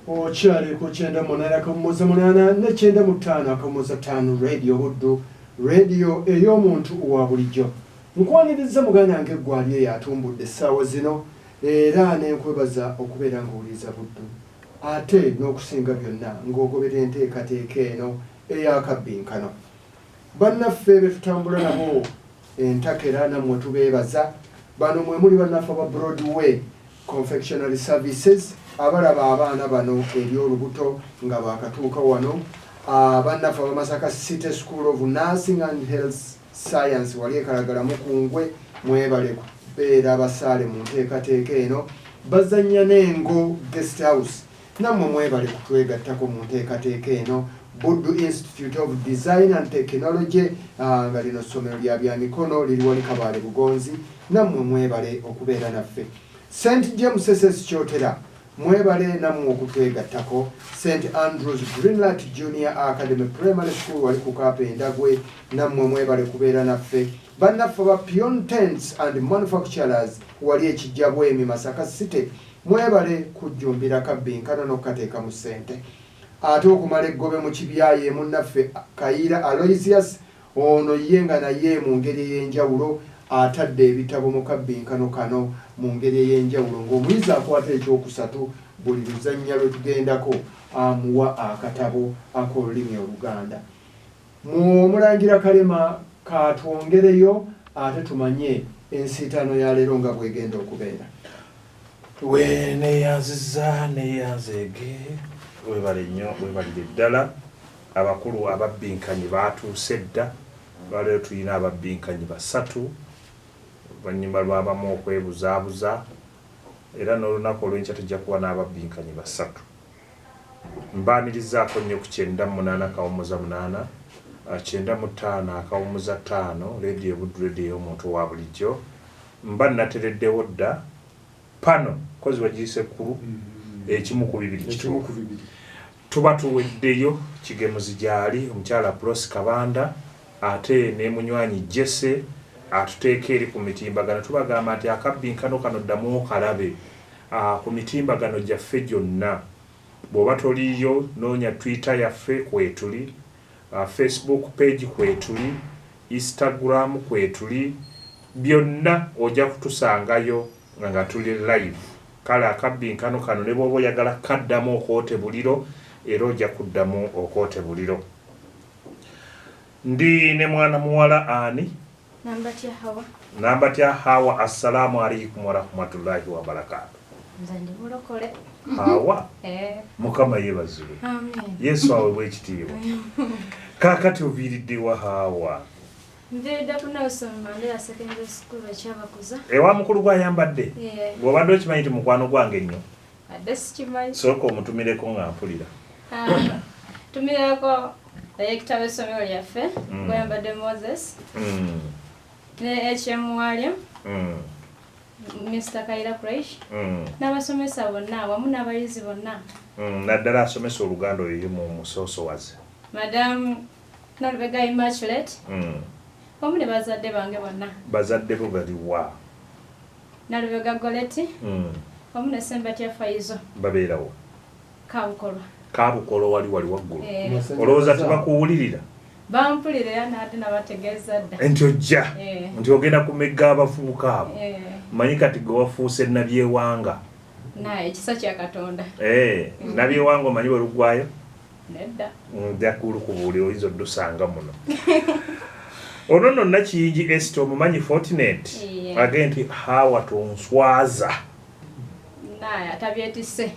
Okyali ku 98.8 ne 95.5 Radio Buddu, radio ey'omuntu owa bulijjo. Nkwaniriza muganda wange gwali eyatumbudde essaawa zino era n'enkwebaza okubeera ng'owuliriza Buddu. Ate n'okusinga byonna ng'ogobera enteekateeka eno ey'Akabbinkano. Bannaffe be tutambula nabo entakera nammwe tubeebaza. Bano mwe muli bannaffe aba Broadway Confectionery Services abalaba abaana bano eby'olubuto nga baakatuuka wano. Bannaffe aba Masaka City School of Nursing and Health Science wali ekalagala mukungwe mwebale kubeera abasaale mu nteekateeka eno. Bazannya n'engo guest house nammwe mwebale kutwegattako mu nteekateeka eno. Buddu Institute of Design and Technology nga lino ssomero lya bya mikono liri wali Kabaale Bugonzi nammwe mwebale okubeera naffe. St James SS Kyotera mwebale nammwe okutwegattako. St Andrews Greenlight Junior Academy Primary School wali ku Kapendagwe nammwe mwebale kubeera naffe. Bannaffe ba Pion Tents and Manufacturers wali ekijjabwemi Masaka City mwebale kujjumbira Akabbinkano n'okukateeka mu ssente. Ate okumala eggobe mu kibyaye munnaffe Kayiira Aloysius ono ye nga naye mu ngeri ey'enjawulo atadde ebitabo mu Kabbinkano kano mu ngeri ey'enjawulo ng'omuyizi akwata ekyokusatu buli luzannya lwe tugendako amuwa akatabo ak'olulimi Oluganda. Mu Omulangira Kalema katwongereyo ate tumanye ensiitaano ya leero nga bw'egenda okubeera. Neeyanziza neeyanzeege webale nnyo webalire ddala abakulu ababbinkanyi baatuuse dda. Lwaleero tulina ababbinkanyi basatu oluvannyuma lw'abamu okwebuzaabuza era n'olunaku olw'enkya tujja kuba n'ababbinkanyi basatu. Mbaanirizaako nnyo ku 98.8 95.5 Radio Buddu radio y'omuntu owa bulijjo. Mba natereddewo dda pano kozi wagiyise kkulu ekimu ku bibiri tuba tuweddeyo kigemuzi gyali omukyala Prosi Kabanda ate ne munywanyi Jesse atuteeka eri ku mitimbagano. Tubagamba nti Akabbinkano kano ddamu okalabe ku mitimbagano gyaffe gyonna. Bw'oba toliyo noonya Twitter yaffe kwetuli, Facebook page kwetuli, Instagram kwetuli, byonna ojja kutusangayo nga tuli live. Kale Akabbinkano kano ne bw'oba oyagala kaddamu okoote buliro era ojja kuddamu okoote buliro. Ndi ne mwana muwala ani Nambatya Hawa. Assalamu alaikum wa rahmatullahi wa barakatuh. Nzandi mulokole Hawa Mukama yeebazibwe. Amen. Yesu awe bw'ekitiibwa. Kaakati oviiridde wa Hawa? Nviiridde ku Nelson Mandela Secondary School ekyabakuza. Ewa mukulu gw'ayambadde? Bw'obadde okimanyi nti mukwano gwange nnyo? Adde sikimanyi. Sooka omutumireko nga mpulira. Tumireko ekitabo essomero lyaffe gwayambadde Moses ne HM William Mr. Kaira Fresh n'abasomesa bonna wamu n'abayizi bonna. Naddala asomesa Oluganda oyo mu musoosowaze. Madam Nolbega Immaculate wamu ne bazadde bange bonna. Bazadde bo baliwa? Nalubega Goleti wamu ne Sembatya Faizo babeerawo. Kaabukolo wali waggulu. Olowooza tebakuwulirira? Bampulira n'ate nabategeeza dda nti ojja nti ogenda kumegga abafubuka abo. Manyi kati gwe wafuuse Nabyewanga. Naye ekisa kya Katonda. Nabyewanga omanyi bwe luggwayo? Nedda. Nja kulukubuulira oyinza oddusanga muno. Ono nno Nakiyingi Esther omumanyi Fortunate agee nti Hawa tonswaza. Naye atabyetisse.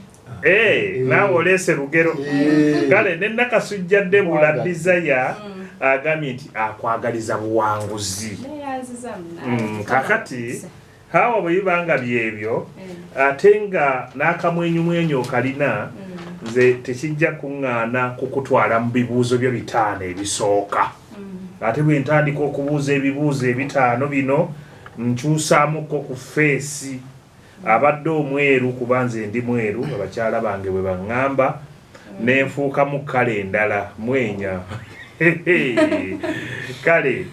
Naawe oleese lugero. Kale ne Nakasujja Debula Desire agambye nti akwagaliza buwanguzi. Kakati Hawa bwe bibanga byebyo ate nga n'akamwenyumwenyu okalina nze tekijja kuŋŋaana kukutwala mu bibuuzo byo 5 ebisooka. Ate bwe ntandika okubuuza ebibuuzo 5 bino nkyusaamuko ku feesi. Abadde omweru kuba nze ndi mweru abakyala bange bwe baŋŋamba nenfuukamu kale endala mwenya. Kale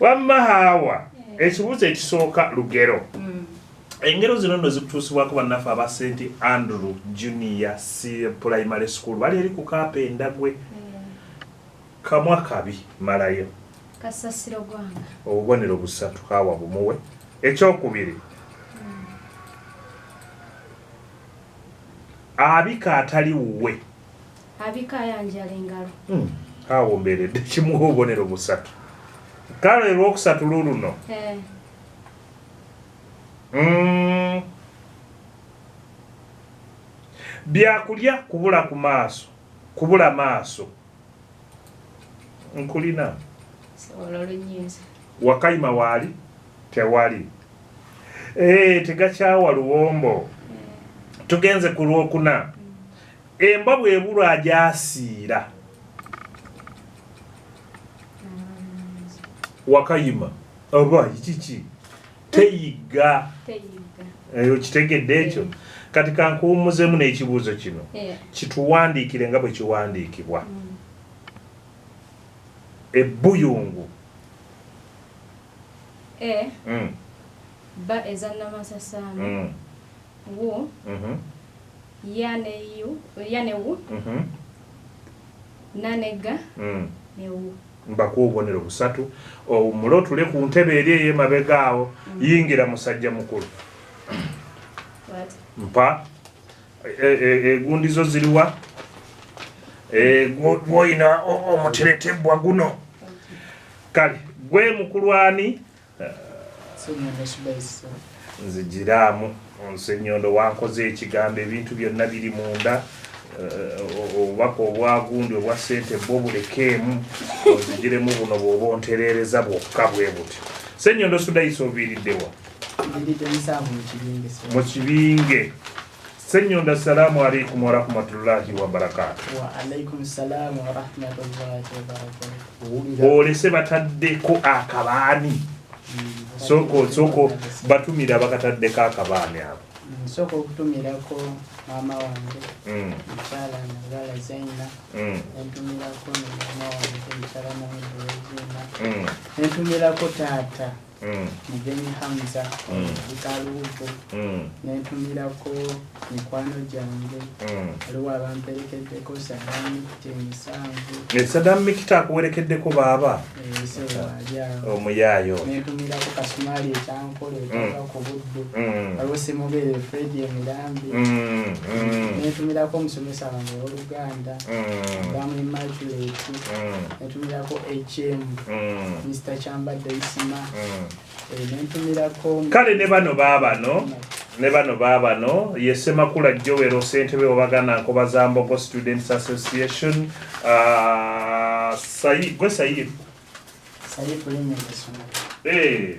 wamma Hawa ekibuuzo ekisooka lugero engero zino nno zikutuusibwako bannaffe aba St Andrew Junior Primary School bali eri ku Kapendagwe kamwa kabi malayo kasasiro gwanga obubonero busatu kawa bumuwe ekyokubiri abika atali wuwe abika yanjala engalo awomberedde kimuwa obubonero busatu kale olwokusatu luluno byakulya kubula maaso nkulina wakayima waali tewali tegakyawa luwombo tugenze ku lwokuna embwa bwebulwa agyasiira wakayima oba kiki teyiga okitegedde ekyo kati kankuwumuzemu n'ekibuuzo kino kituwandiikire nga bwe kiwandiikibwa ebbuyungu ba ezannamasasano wu yanewu nanega newu mbakuwa obubonero busatu omulo tule ku ntebe eri ey'emabega awo yingira musajja mukulu mpa egundizo ziriwa gwoyina omuteretebwa guno kale gwe mukulwani nzigiraamu Nsennyondo wankoze ekigambo ebintu byonna biri munda obubaka obwagundi obwa ssente bwo bulekeemu onzigiremu buno bw'oba ontereereza bwokka bwe buti Ssennyondo Sudayisi oviiriddewa mu kibinge Ssennyondo assalaamu alaikum warahmatullahi wabarakatu olese bataddeko akabaani soko batumira bakataddeko akabaani abo nsooka okutumirako maama wange mukyala Nagala Zaina nentumirako maama wange mukyala Nagala nentumirako taata Mugenyi Hamza Bikaluuko nentumirako mikwano gyange waliwo abamperekeddeko Saddam Mikita emisanvu Saddam Mikita akuwerekeddeko baaba omuyaayo nentumirako Kasumaali ekyankole ekava ku Buddu waliwo Semubere Fred Emirambi nentumirako omusomesa wange Oluganda Damu Immaculate nentumirako HM Mr. Chambadde Isima kale ne bano baabano ye Ssemakula Joel ssentebe wabagana Nkoba Zambogo Students Association gwe Saifu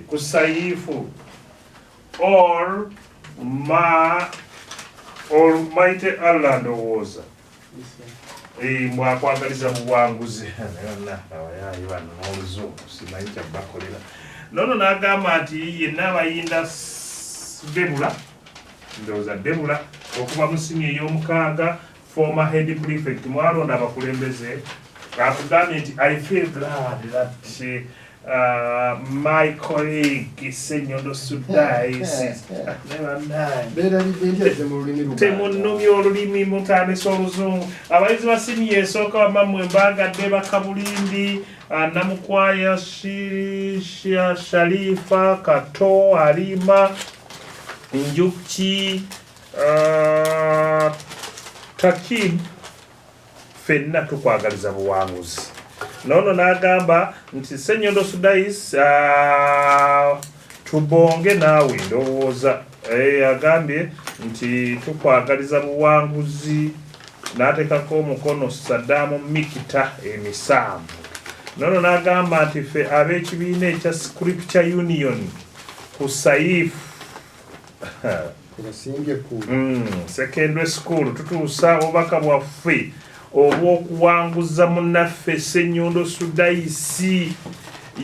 ku Saifu or Almighty Allah ndowooza mwakwagaliza buwanguzi abayayi bano n'oluzungu simanyi kyabakolera nono n'agamba nti yenna abayinda Debula ndowooza Debula okuva mu siniya ey'omukaaga former head prefect mwalonda abakulembeze akugambye nti I feel glad that my colleague Ssennyondo Sudayisi temunnomya olulimi mutandisa oluzungu abayizi ba siniya esooka wamammwe mbagadde Bakabulindi Namukwaya Sharifa Kato Alima Njuki Takim fenna tukwagaliza buwanguzi nono n'agamba nti Ssennyondo Sudayisi tubonge naawe ndowooza agambye nti tukwagaliza buwanguzi n'ateekako omukono Saddam Mikita emisanvu nono n'agamba nti ffe ab'ekibiina ekya Scripture Union ku Saifu secondary school tutuusa obubaka bwaffe obw'okuwanguza munnaffe Ssennyondo Sudayisi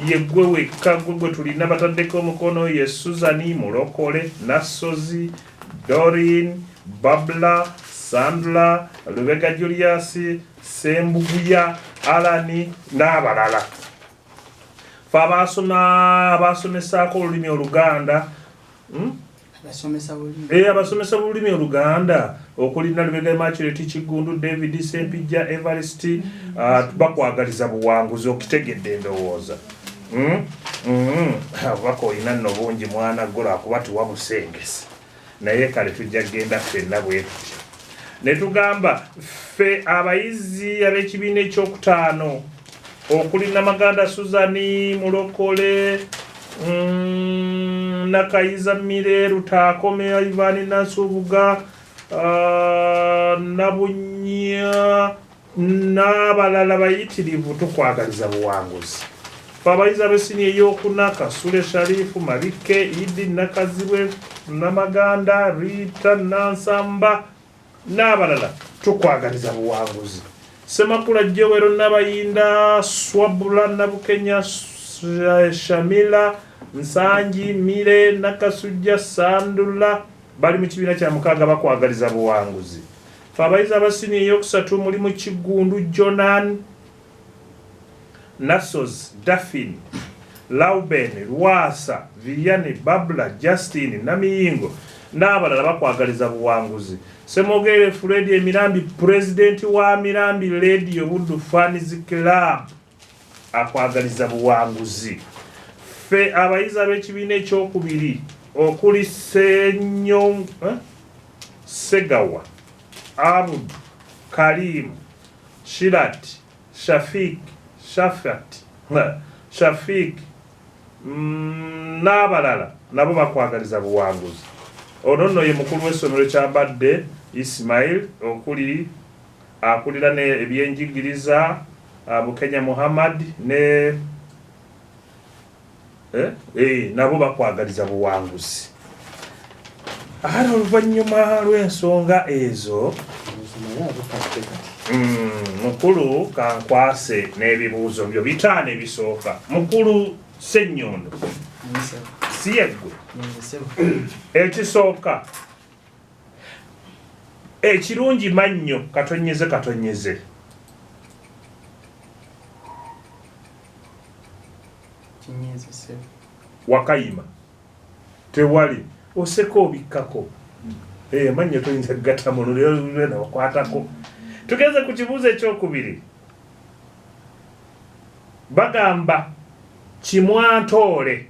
yeggwe wekka gwe tulina bataddeko omukono ye Suzani Mulokole Nasozi Dorin Babla Sandra Lubega Julius Sembuguya Alani n'abalala fe abaasomesaako olulimi Oluganda abasomesa bululimi Oluganda okuli Nalubega Immaculate Kigundu, David Sempijja, Evarist bakwagaliza buwanguzi okitegedde ndowooza. Bako olina nno bungi mwana gola kuba tuwabusengesa naye kale tujja genda ffenna bwe tutyo ne tugamba ffe abayizi ab'ekibiina ekyokutaano okuli Namaganda Suzani Mulokole Nakayiza Mire Rutakome Ivani Nasubuga Nabunya n'abalala bayitirivu tukwagaliza buwanguzi. Abayizi ab'essiniya ey'okuna Kasule Sharifu Malike Idi Nakazibwe Namaganda Rita Nansamba n'abalala tukwagaliza buwanguzi. Semakula Jewero Nabayinda Swabula Nabukenya Shamila Nsanji Mire Nakasujja Sandula bali mu kibiina kya mukaaga bakwagaliza buwanguzi. Abayizi ab'essiniya ey'okusatu mulimu Kigundu Jonan Nasos, Daphne, Lauben, Rwasa, Vianney, Babla, Justine, Namiyingo n'abalala bakwagaliza buwanguzi. Semogere Fred Emirambi president wa Mirambi Radio Buddu Fans Club akwagaliza buwanguzi. Ffe abayizi ab'ekibiina ekyokubiri okuli Segawa, Abud, Karim, Shirat, Shafik n'abalala nabo bakwagaliza buwanguzi. Ono nno ye mukulu w'essomero ky'Abadde Ismail okuli akulira ne ebyenjigiriza Bukenya Muhammad ne nabo bakwagaliza buwanguzi. Oluvannyuma lw'ensonga ezo mukulu kankwase n'ebibuuzo byo bitaano ebisooka. Mukulu Ssenyondo si yeggwe ekisooka ekirungi mannyo katonyeze Wakayima tewali oseka obikkako mannyo toyinza gattamu lulena wakwatako. Tugeze ku kibuuzo ekyokubiri bagamba Kimwantoole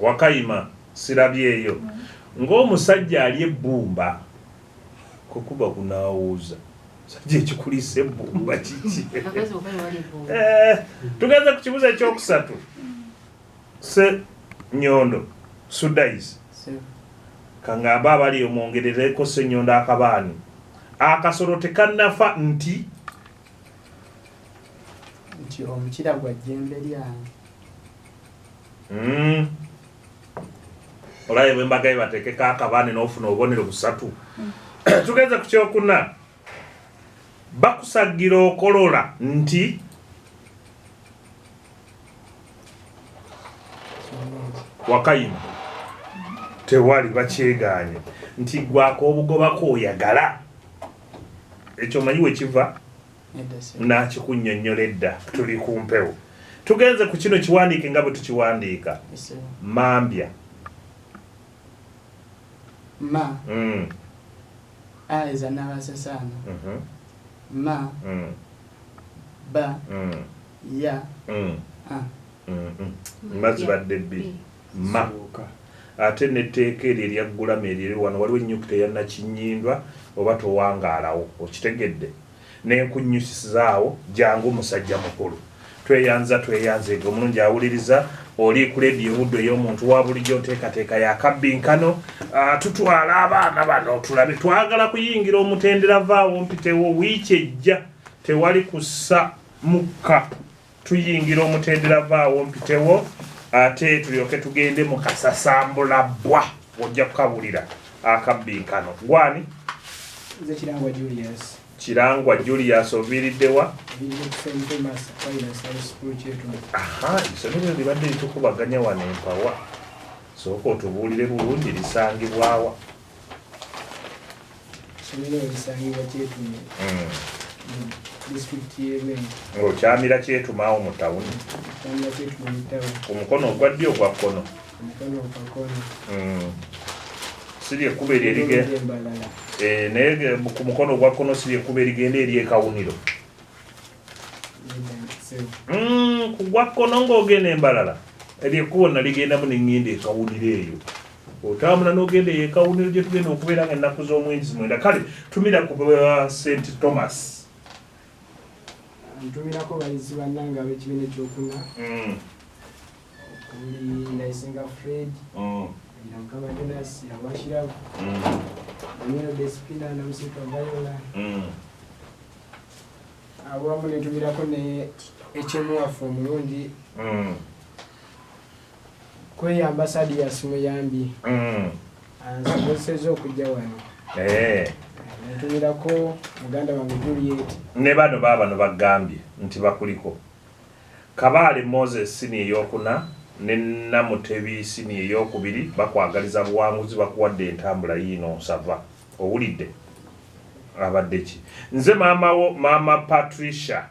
Wakayima sirabyeyo ng'omusajja ali ebbumba kukuba kunaawuuza sajja ekikulisa ebbumba kiki. Tugeze ku kibuuzo ekyokusatu Ssenyondo Sudais kangamba abali omwongerereko Ssenyondo akabaani akasolo tekannafa nti omukira gwa jjembe lyange. Olaye bwe mbagaye bateekeko akabaani n'ofuna obubonero busatu. Tugeze ku kyokuna bakusagira okolola nti Wakayima tewali bakyeganye nti gwako obugobako oyagala ekyo manyi we kiva nakikunnyonnyola edda tuli ku mpewo. Tugenze ku kino kiwandiike nga bwe tukiwandiika Mambya eza n'abasasaana ba ya mazibadde bbiri ate n'etteeka eryo eryaggulamu eriri wano waliwo ennyukuta eyannakinnyindwa oba towangaalawo okitegedde n'enkunnyusizaawo jangu musajja mukulu. Tweyanza ego omulungi awuliriza oli ku leediyo Buddu ey'omuntu wa bulijjo nteekateeka ya Akabbinkano. Tutwala abaana bano tulabe twagala kuyingira omutendera vaawo mpitewo wiiki ejja tewali kussa mukka tuyingira omutendera vaawo mpitewo ate tulyoke tugende mu kasasambula bwa ojja kukabulira Akabbinkano. Gwani? Nze Kirangwa Julius. Kirangwa Julius oviiriddewa? Isomero libadde litukubaganya wano Empawa. Sooka otubuulire bulungi lisangibwawa? Isomero lisangibwa Kyetume. district y'Ebweni. Okyamira kyetumaawo mu tawuni. Kyamira kyetuma mu tawuni. Ku mukono ogwa ddyo ogwa kkono. Ku mukono ogwa kkono. Siri ekkuba eryo erigenda. Naye ku mukono ogwa kkono siri ekkuba erigenda eri ekawuniro. Ku gwa kkono ng'ogenda Embalala. Eryo ekkubo naligenda n'eŋŋenda ekawuniro eyo. Otambula n'ogenda ekawuniro gye tugenda okubeera nga ennaku z'omwezi 9. Kale tumira ku St. Thomas. Ntumirako bayizi bannange ab'ekibiina ekyokuna. Okuli Ndayisenga Fred. Mukama Jonas Yabashiraku. Daniel Despina Namusika Viola. Awamu ne ntumirako ne ekyemuwafu omulungi. Kwe ambasadi ya Simuyambi. Ansobozesezza okujja wano. Ntumirako muganda wange Juliet. Ne bano baabano bagambye nti bakuliko. Kabaale Moses sini eyokuna ne Namutebi sini eyokubiri bakwagaliza buwanguzi bakuwadde entambula yiino nsava. Owulidde? Abadde ki? Nze Mama Patricia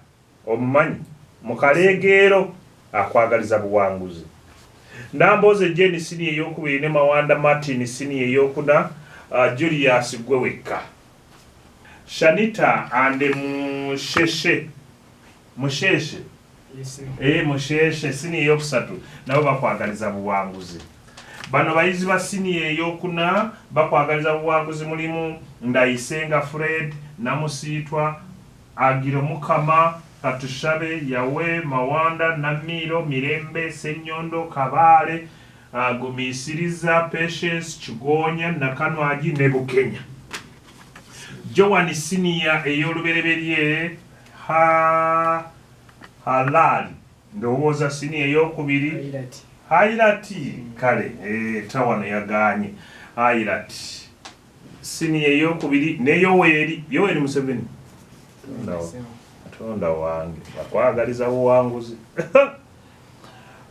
omumanyi mu Kaleegero akwagaliza buwanguzi. Ndamboze Jeni sini eyokubiri ne Mawanda Martin sini eyokuna Julius Gweweka. Shanita ande Musheshe. Musheshe sini eyokusatu nabo bakwagaliza buwanguzi. Bano bayizi ba sini eyokuna bakwagaliza buwanguzi mulimu Ndayisenga Fred, Namusiitwa, Agiro Mukama, Katushabe, Yawe, Mawanda, Namiro, Mirembe, Senyondo, Kabaale, Gumisiriza, Patience, Kigonya, Nakanwagi ne Bukenya. Joan Senior ey'olubereberye Halali ndowooza senior ey'okubiri Hairati kale tawano yaganye Hairati senior ey'okubiri ne Yoweri Museveni Katonda wange bakwagaliza buwanguzi.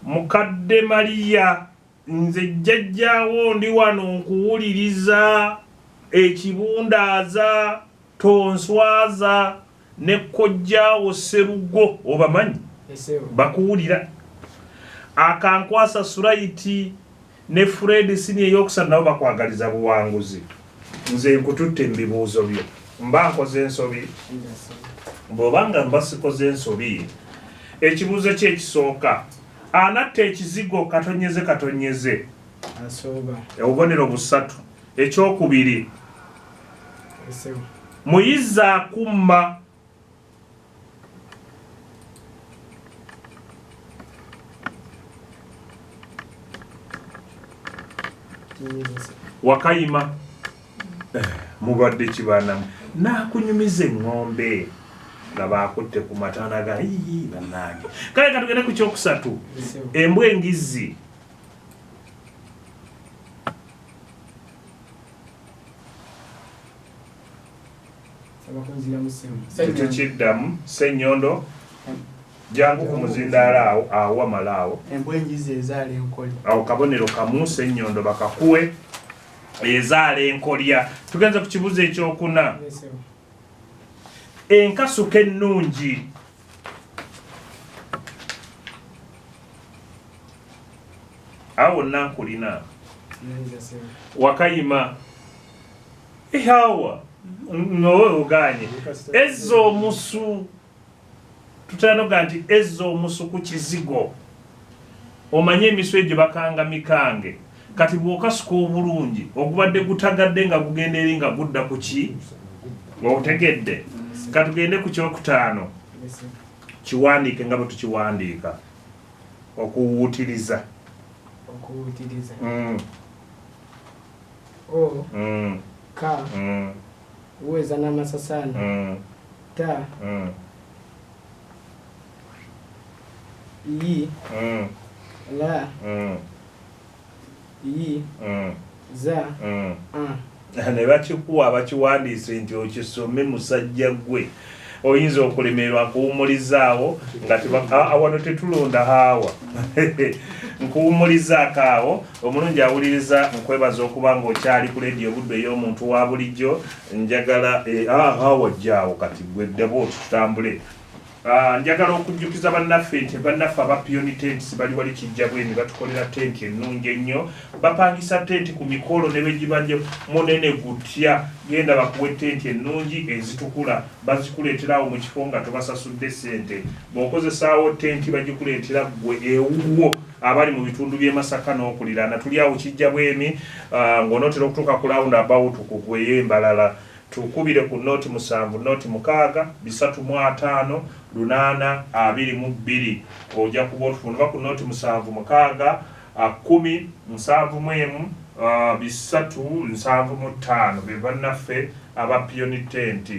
Mukadde Maria nze jjajjaawo ndi wano nkuwuliriza ekibundaaza tonswaza ne kojjaawo Serugo obamanyi bakuwulira akankwasa Suraiti ne Fred sini eyokusatu nabo bakwagaliza buwanguzi. Nze nkututte mu bibuuzo byo mba nkoze ensobi bw'obanga mba sikoze ensobi ekibuuzo kye ekisooka anatta ekizigo katonyeze obubonero busatu. Ekyokubiri Muyiza akumma Wakayima mubadde kibaanamu naakunyumiza eŋŋombe nga baakutte ku mataana ga bannange. Kale katugende ku kyokusatu embwa engizzi. Tukiddamu Senyondo jangu ku muzindaala awo amalaawo embwa engizi ezaala enkolya. Awo kabonero kamu Senyondo bakakuwe ezaala enkolya. Tugenze ku kibuuzo ekyokuna enkasuka ennungi. Awo nankulina Wakayima hawa nowe oganye ezzo omusu tutanoga nti ezzo omusu ku kizigo omanye emiswe gye bakanga mikange kati bw'okasuka obulungi ogubadde gutagadde nga gugenda eri nga gudda ku ki otegedde. Katugende ku kyokutaano kiwandiike nga bwe tukiwandiika okuwuutiriza. O ka uweza n'amasasana ta yi la yi za ne bakikuwa bakiwandiise nti okisome musajja gwe. Oyinza okulemerwa kuwumulizaawo nga wano tetulonda haawa nkuwumuliza akaawo omulungi awuliriza nkwebaza okuba ng'okyali ku leediyo budde ey'omuntu wa bulijjo njagala wajjaawo kati gweddebo tutambule. Njagala okujjukiza bannaffe nti bannaffe aba Pioni Tents bali wali Kijjabweni batukolera tenti ennungi ennyo, bapangisa tenti ku mikolo ne begibajja munene gutya, genda bakuwe tenti ennungi ezitukula bazikuleeterawo mu kifo nga tobasasudde ssente. Bw'okozesaawo tenti bagikuleetera ggwe ewuwo abali mu bitundu by'e Masaka n'okuliraana. Tuli awo Kijjabweni ng'onootera okutuuka ku roundabout ku gweyo embalala. Tukubire ku noti 7 noti 6 335 822 ojja kuba otufunira ku noti 7 6 10 375 be bannaffe aba Pioni Tent.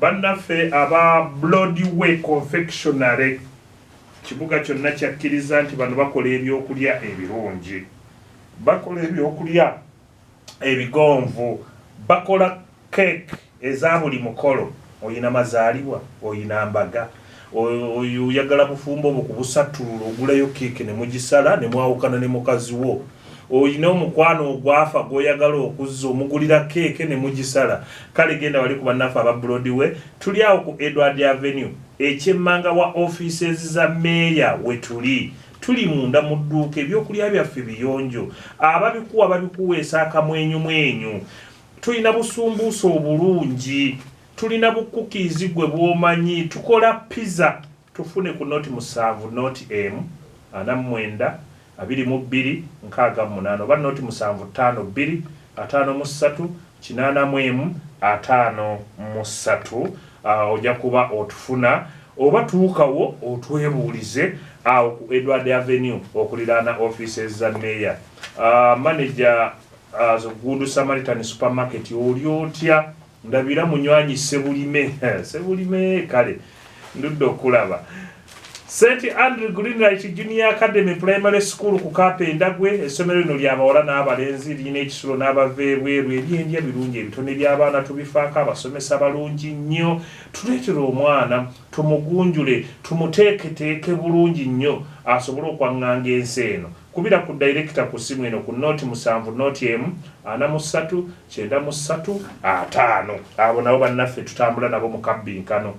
Bannaffe aba Broadway Confectionery kibuga kyonna kyakkiriza nti bano bakola ebyokulya ebirungi, bakola ebyokulya ebigonvu, bakola cake eza buli mukolo. Oyina mazaalibwa, oyina mbaga, oyagala bufumbo bukubusattuula ogulayo cake ne mugisala ne mwawukana ne mukazi wo, oyina omukwano ogwafa gw'oyagala okuzza omugulira cake ne mugisala. Kale genda wali ku bannaffe aba Broadway. Tuli awo ku Edward Avenue ekyemmanga wa offices za meeya we tuli munda mu dduuka, ebyokulya byaffe biyonjo, ababikuwa babikuweesa akamwenyumwenyu. Tulina busumbuusa obulungi, tulina bukukiizi gwe bw'omanyi, tukola pizza. Tufune ku noti 7 noti M 49 22 68 oba noti 752 53 81 53. Ojja kuba otufuna oba tuukawo otwebuulize awo ku Edward Avenue okuliraana offices za meeya. Manager Gundu Samaritan Supermarket oli otya? Ndabira munywanyi Sebulime kale ndudde okulaba. St. Andrew Greenlight Junior Academy Primary School ku Kapendagwe. Essomero lino ly'abawala n'abalenzi, lirina ekisulo n'abaveebweru, ebyendya birungi ebitone by'abaana tubifaako abasomesa balungi nnyo. Tuleetera omwana tumugunjule tumuteeketeeke bulungi nnyo asobole okwaŋŋanga ensi eno. Kubira ku director ku simu eno ku noti 7 noti M 43 93 5. Abo nabo bannaffe tutambula nabo mu Akabbinkano.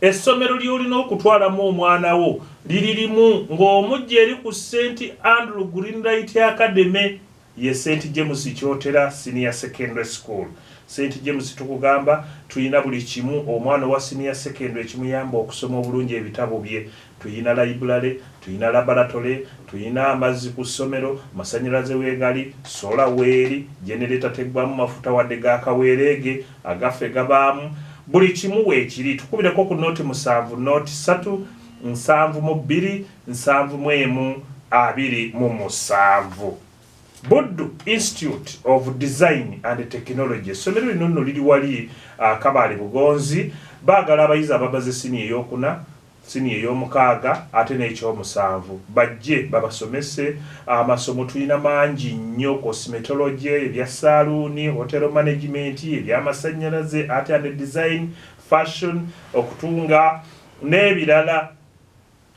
Essomero ly'olina okutwalamu omwana wo liririmu ng'omujja eri ku St. Andrew Greenlight Academy ye St. James Kyotera Senior Secondary School. St. James tukugamba tuyina buli kimu omwana wa senior secondary ekimuyamba okusoma obulungi ebitabo bye. Tuyina library, tuyina laboratory, tuyina amazzi ku ssomero, masanyalaze weegali, sola weeri, generator teggwamu mafuta wadde gaakaweereege, agaffe gabaamu. Buli kimu weekiri. Tukubireko ku noti 7 noti 3 72 71 27. Buddu Institute of Design and Technology. Essomero lino nno liri wali Kabaale Bugonzi. Baagala abayizi ababaze sini ey'okuna, sini ey'omukaaga ate n'ekyomusanvu bajje babasomese amasomo. Tulina mangi nnyo: cosmetology, ebya saloon, hotel management, ebyamasannyalaze, art and design, fashion, okutunga n'ebirala.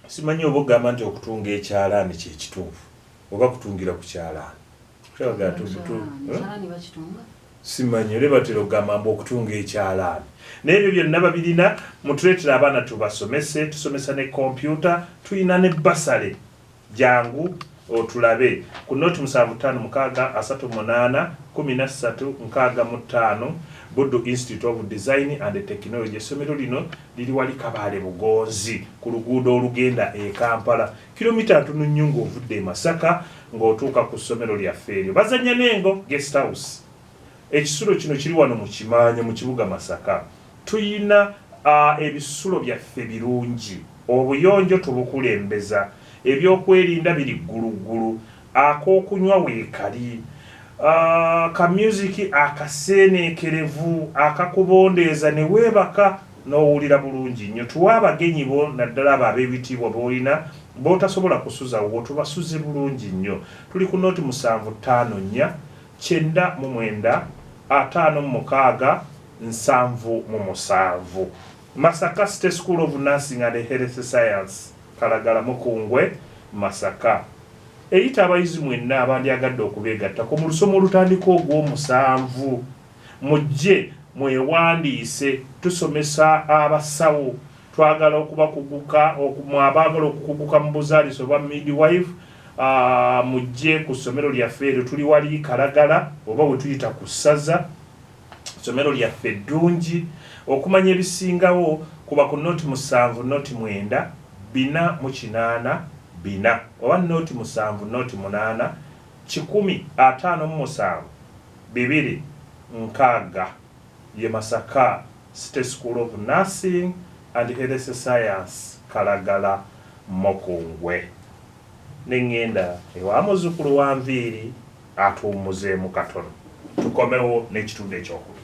Simanyi oba ogamba nti okutunga ekyalaani kye kituufu oba kutungira ku kyalaani. Simanyi ole batera okugamba mbu okutunga ekyalaani. N'ebyo byonna babirina mutuleetera abaana tubasomese. Tusomesa ne kompyuta, tulina ne basale. Jangu otulabe ku noti 7536 Buddu Institute of Design and Technology. Essomero lino liri wali Kabaale Bugonzi ku luguudo olugenda e Kampala, kilomita ntono nnyo ng'ovudde e Masaka ng'otuuka ku ssomero lyaffe eryo. Bazannya n'engo guest house. Ekisulo kino kiri wano mu Kimaanya mu kibuga Masaka. Tuyina ebisulo byaffe birungi, obuyonjo tubukulembeza, ebyokwerinda biri gguluggulu, ak'okunywa weekali, ka music akaseeneekerevu akakubondeeza ne weebaka n'owulira bulungi nnyo. Tuwa abagenyi bo naddala abo ab'ebitiibwa b'olina b'otasobola kusuza wo tubasuze bulungi nnyo. Tuli ku noti 754 999 56 777. Masaka State School of Nursing and Health Science, Kalagala Mukungwe, Masaka. eyita abayizi mwenna abandyagadde okubeegattako mu lusomo olutandika ogw'omusanvu mujje mwewandiise tusomesa abasawo twagala okubakuguka abaagala okukuguka mu buzaaliso bwa midwife mujje ku ssomero lyaffe eryo tuli wali Kalagala oba we tuyita ku ssaza ssomero lyaffe ddungi okumanya ebisingawo kuba ku noti 7 noti 9 4 8 oba noti 7 noti 8 157 2 6 ye Masaka State School of Nursing and Health Science Kalagala Mokongwe nengenda ewa muzukulu wa Nviiri atuumuzeemu katono tukomewo n'ekitundu ekyokubiri.